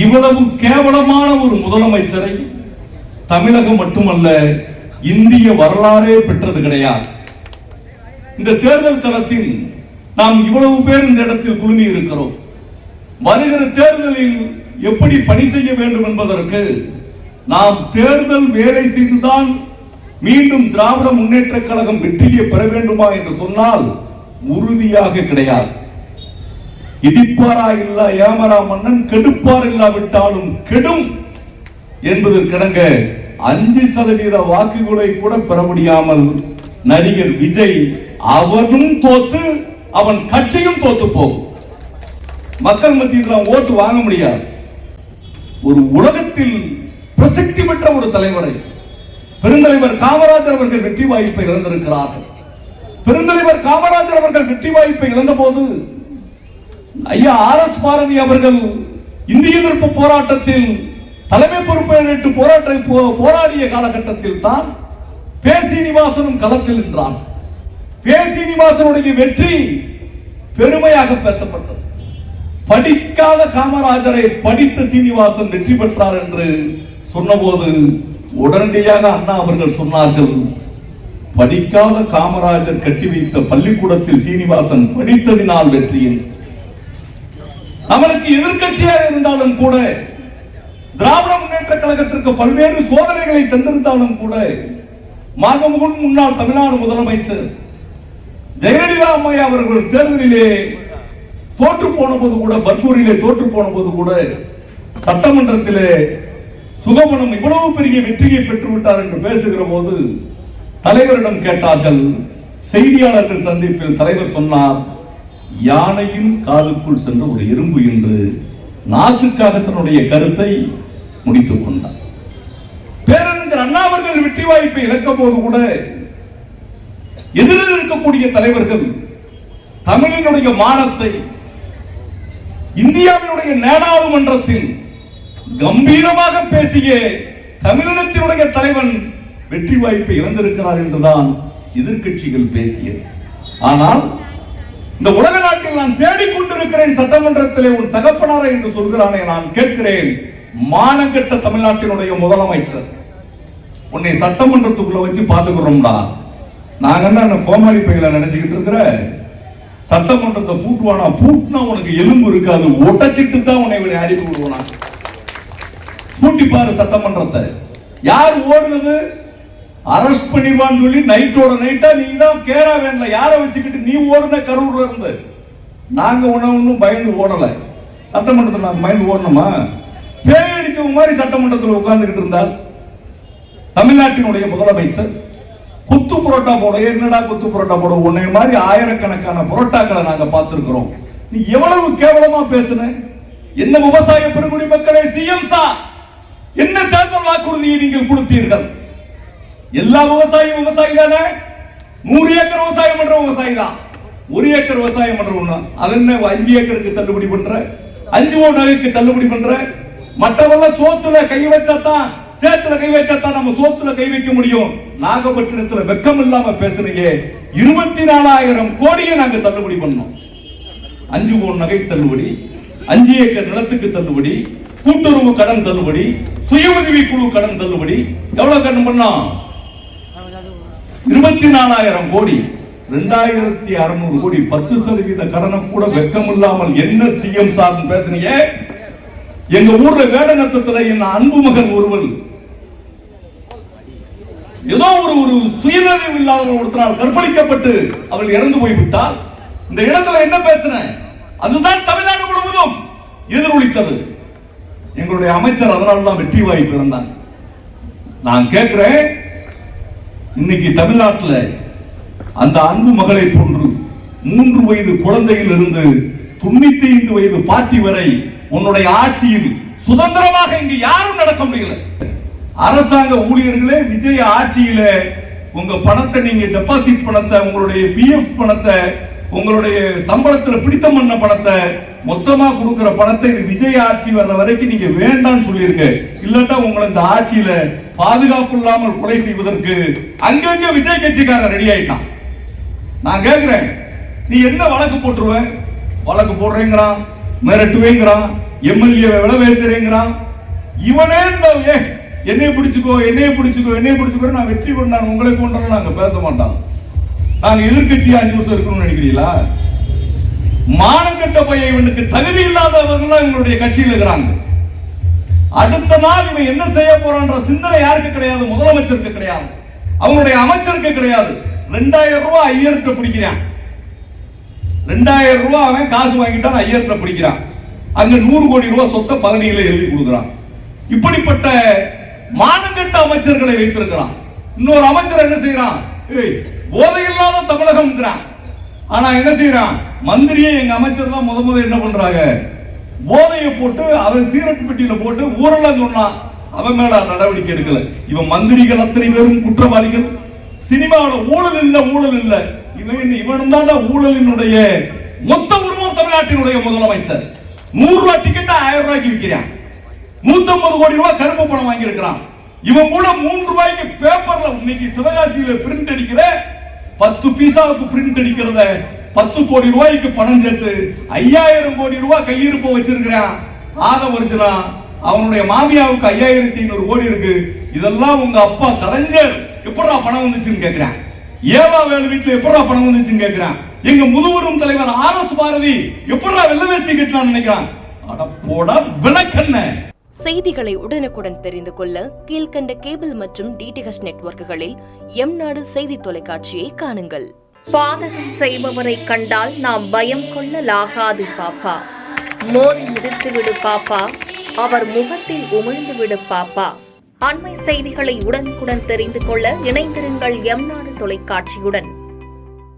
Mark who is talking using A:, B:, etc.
A: இவ்வளவு கேவலமான ஒரு முதலமைச்சரை தமிழகம் மட்டுமல்ல இந்திய வரலாறே பெற்றது கிடையாது. இந்த தேர்தல் களத்தில் நாம் இவ்வளவு பேர் இந்த இடத்தில் குழுமி இருக்கிறோம். வருகிற தேர்தலில் எப்படி பணி செய்ய வேண்டும் என்பதற்கு நாம் தேர்தல் வேலை செய்துதான் மீண்டும் திராவிட முன்னேற்ற கழகம் வெற்றியை பெற வேண்டுமா என்று சொன்னால் உறுதியாக கிடையாது. இடிப்பாரா இல்ல ஏமரா மன்னன் கெடுப்பார் இல்லாவிட்டாலும் கெடும் என்பதற்கிணங்க 5% வாக்குகளை கூட பெற முடியாமல் நடிகர் விஜய் அவனும் தோத்து அவன் கட்சியும் தோத்து போகும். மக்கள் மத்தியில் ஓட்டு வாங்க முடியாது. ஒரு உலகத்தில் பிரசித்தி பெற்ற ஒரு தலைவரை பெருந்தலைவர் காமராஜர் அவர்கள் வெற்றி வாய்ப்பை இழந்திருக்கிறார்கள். பெருந்தலைவர் காமராஜர் அவர்கள் வெற்றி வாய்ப்பை இழந்த போது ஐயா RS பாரதி அவர்கள் இந்திய எதிர்ப்பு போராட்டத்தில் தலைமை பொறுப்பேற்று போராடிய காலகட்டத்தில் தான் பே. சீனிவாசனும் களத்தில் நின்றார். பே. சீனிவாசனுடைய வெற்றி பெருமையாக பேசப்பட்டது. படிக்காத காமராஜரை படித்த சீனிவாசன் வெற்றி பெற்றார் என்று சொன்னபோது உடனடியாக அண்ணா அவர்கள் சொன்னார்கள், படிக்காத காமராஜர் கட்டி வைத்த பள்ளிக்கூடத்தில் சீனிவாசன் படித்ததினால் வெற்றி. அவனுக்கு எதிர்கட்சியாக இருந்தாலும் கூட திராவிட முன்னேற்ற கழகத்திற்கு பல்வேறு சோதனைகளை தந்திருந்தாலும் கூட மாண்புமிகு முன்னாள் தமிழ்நாடு முதலமைச்சர் ஜெயலலிதா அம்மையா அவர்கள் தேர்தலிலே தோற்று போன போது கூட, பர்கூரிலே தோற்று போன போது கூட சட்டமன்றத்திலே சுகமனம் இவ்வளவு பெரிய வெற்றியை பெற்றுவிட்டார் என்று பேசுகிற போது தலைவரிடம் கேட்டார்கள். செய்தியாளர்கள் சந்திப்பில் தலைவர் சொன்னார், யானையின் காதுக்குள் சென்ற ஒரு எறும்பு என்று நாசுக்காக தன்னுடைய கருத்தை முடித்துக் கொண்டார். பேரறிஞர் அண்ணா அவர்கள் வெற்றி வாய்ப்பை இழக்க போது கூட எதிரில் இருக்கக்கூடிய தலைவர்கள் தமிழினுடைய மானத்தை இந்தியாவினுடைய நாடாளுமன்றத்தில் கம்பீரமாக பேசிய தமிழினத்தினுடைய தலைவன் வெற்றி வாய்ப்பை இழந்திருக்கிறார் என்றுதான் எதிர்கட்சிகள் பேசியது. ஆனால் இந்த உலக நாட்டில் நான் தேடிக்கொண்டிருக்கிறேன், சட்டமன்றத்திலே உன் தகப்பனாரை என்று சொல்கிறானே, நான் கேட்கிறேன், மானங்கெட்ட தமிழ்நாட்டினுடைய முதலமைச்சர் உன்னை சட்டமன்றத்துக்குள்ள வச்சு பாத்துக்கிறோம்டா. நாங்க என்ன கோமாளி பையில நினைச்சுக்கிட்டு இருக்கிற? சட்டமன்றத்தை பூட்டுவானா? பூட்டினா உனக்கு எலும்பு இருக்காது, ஒட்டச்சிட்டு தான் உன்னை அனுப்பி விடுவானா. பூட்டி பாரு சட்டமன்றத்தை. யார் ஓடுனது? அரஸ்ட் பண்ணிடுவான்னு சொல்லி நைட்டோட நைட்டா நீ தான் கேரா வேண்டல. யாரை வச்சுக்கிட்டு நீ ஓடுன? கரூர்ல இருந்து. நாங்க ஒன்னும் பயந்து ஓடல. சட்டமன்றத்தில் நாங்க பயந்து ஓடணுமா? பேயடிச்சவங்க மாதிரி சட்டமன்றத்தில் உட்கார்ந்துகிட்டு இருந்தார் தமிழ்நாட்டினுடைய முதலமைச்சர். குத்து புரோட்டா போட, என்னடா குத்து புரோட்டா போட? உன்னை மாதிரி ஆயிரக்கணக்கான புரோட்டாக்களை நாங்க பார்த்திருக்கிறோம். நீ எவ்வளவு கேவலமா பேசுன? என்ன விவசாய பெருங்குடி மக்களை சிஎம் சார், என்ன தேர்தல் வாக்குறுதியை நீங்கள் கொடுத்தீர்கள்? எல்லா விவசாயியும் விவசாயி தானே? 100 ஏக்கர் விவசாயம் பண்ற விவசாயி தான். 1 ஏக்கர் விவசாயம் பண்றவங்க அது என்ன 5 ஏக்கருக்கு தள்ளுபடி பண்ற, 5 நகைக்கு தள்ளுபடி பண்ற? மற்றவெல்லாம் சோத்துல கை வச்சாதான், சேத்துல கை வச்சாதான் நம்ம சோத்துல கை வைக்க முடியும். நாகப்பட்டினத்துல வெக்கம் இல்லாம பேசுறீங்க. 24,000 கோடியை நாங்க தள்ளுபடி பண்ணோம். 5 நகை தள்ளுபடி, 5 ஏக்கர் நிலத்துக்கு தள்ளுபடி, கூட்டுறவு கடன் தள்ளுபடி, சுய உதவி குழு கடன் தள்ளுபடி. எவ்வளவு கடன் பண்ணோம்? 24,000 கோடி, 2,600 கோடி, 10% கடனை கூட வெக்கம் இல்லாமல் என்ன சிஎம் சார் பேசுறீங்க? எங்க ஊர்ல வேடநத்தத்துல என் அன்பு மகன் ஒருவன் ஏதோ ஒரு சுயநினைவு இல்லாத ஒருத்தரால் கற்பழிக்கப்பட்டு அவள் இறந்து போய்விட்டால் இந்த இடத்துல என்ன பேசுறேன்? அதுதான் தமிழ்நாடு முழுவதும் எதிரொலித்தது. எங்களுடைய அமைச்சர் அதனால்தான் வெற்றி வாய்ப்பு இழந்தாங்க. நான் கேட்கிறேன், இன்னைக்கு தமிழ்நாட்டில் அந்த அன்பு மகளை போன்று 3 வயது குழந்தையில் இருந்து 95 வயது பாட்டி வரை உன்னுடைய ஆட்சியில் சுதந்திரமாக இங்கு யாரும் நடக்க முடியல. அரசாங்க ஊழியர்களே விஜய் ஆட்சியில உங்க பணத்தை, நீங்க டெபாசிட் பணத்தை, உங்களுடைய பிஎஃப் பணத்தை, உங்களுடைய சம்பளத்தில் பிடித்தம் பண்ண பணத்தை, மொத்தமா கொடுக்கிற பணத்தை இது விஜய் ஆட்சி வர்ற வரைக்கும் நீங்க வேண்டாம்னு சொல்லிருங்க. இல்லாட்டா உங்களை இந்த ஆட்சியில பாதுகாப்பு இல்லாமல் கொலை செய்வதற்கு அங்கங்க விஜய் கட்சிக்காரன் ரெடி ஆயிட்டான். நான் கேட்கிறேன், நீ என்ன வழக்கு போட்டுருவ? வழக்கு போடுறேங்கிறான், மிரட்டுவேங்கிறான், எம்எல்ஏ விலை பேசுறேங்கிறான். இவனே என்னைய பிடிச்சுக்கோ நான் வெற்றி கொண்டான் உங்களை கொண்டாலும் நாங்க பேச மாட்டோம். நாங்க எதிர்கட்சியா 5 வருஷம் இருக்கணும்னு நினைக்கிறீங்களா? மானங்கட்ட பையன், இவனுக்கு தகுதி இல்லாதவங்க எங்களுடைய கட்சியில் இருக்கிறாங்க. அடுத்த நாள் இவன் என்ன செய்ய போறான்ற சிந்தனை யாருக்கு கிடையாது? முதலமைச்சருக்கு கிடையாது, அவங்களுடைய அமைச்சருக்கு கிடையாது. 2000 ரூபாய் ஐயர்கிட்ட பிடிக்கிறான். 2000 ரூபாய் அவன் காசு வாங்கிட்டான், ஐயர்கிட்ட பிடிக்கிறான். அங்க 100 கோடி ரூபாய் சொத்தை பழனியில எழுதி கொடுக்கிறான். இப்படிப்பட்ட மானங்கட்ட அமைச்சர்களை வைத்திருக்கிறான். இன்னொரு அமைச்சர் என்ன செய்யறான்? போதையில்லாத தமிழகம். ஆனா என்ன செய்யறான்? மந்திரியே எங்க அமைச்சர் தான் முத என்ன பண்றாங்க, போதையை போட்டு அவன் சீரட் பெட்டியில போட்டு ஊரெல்லாம் சொன்னான், அவன் மேல நடவடிக்கை எடுக்கல. இவன் மந்திரிகள் அத்தனை பேரும் குற்றவாளிகள். சினிமாவில் ஊழல் இல்ல, இவன் தான் ஊழலினுடைய மொத்த உருவம். தமிழ்நாட்டினுடைய முதலமைச்சர் 100 ரூபாய் டிக்கெட் 1000 ரூபாய்க்கு விற்கிறான். 150 கோடி ரூபாய் கருப்பு பணம் வாங்கி இருக்கிறான். இவன் கூட 3 ரூபாய்க்கு பேப்பர்ல இன்னைக்கு சிவகாசியில பிரிண்ட் அடிக்கிற 10 பீசாவுக்கு பிரிண்ட் அடிக்கிறத 10 கோடி ரூபாய்க்கு பணம் சேர்த்து 5000 கோடி ரூபாய் கையிருப்பு வச்சிருக்கிறான். ஆதவர்ஜனா அவனுடைய மாமியாவுக்கு 5500 கோடி இருக்கு. இதெல்லாம் உங்க அப்பா கலைஞர் எப்படா பணம் வந்துச்சுன்னு கேட்கிறான். ஏவா வேலு வீட்டுல எப்படா பணம் வந்துச்சுன்னு கேட்கிறான். எங்க முதுவரும் தலைவர் ஆர்.எஸ். பாரதி எப்படா வெள்ள வேஷ்டி கட்டலாம்னு நினைக்கிறான். அட போடா விளக்கென்ன.
B: செய்திகளை உடனுக்குடன் தெரிந்து கொள்ள கீழ்கண்ட கேபிள் மற்றும் டிடிஎச் நெட்வொர்க்குகளில் எம்நாடு செய்தி தொலைக்காட்சியை காணுங்கள்.
C: பாதகம் செய்பவரை கண்டால் நாம் பயம் கொள்ளலாகாது பாப்பா. மோதி மிதித்து விடு பாப்பா, அவர் முகத்தில் உமிழ்ந்து விடு பாப்பா. அண்மை செய்திகளை உடனுக்குடன் தெரிந்து கொள்ள இணைந்திருங்கள் எம்நாடு தொலைக்காட்சியுடன்.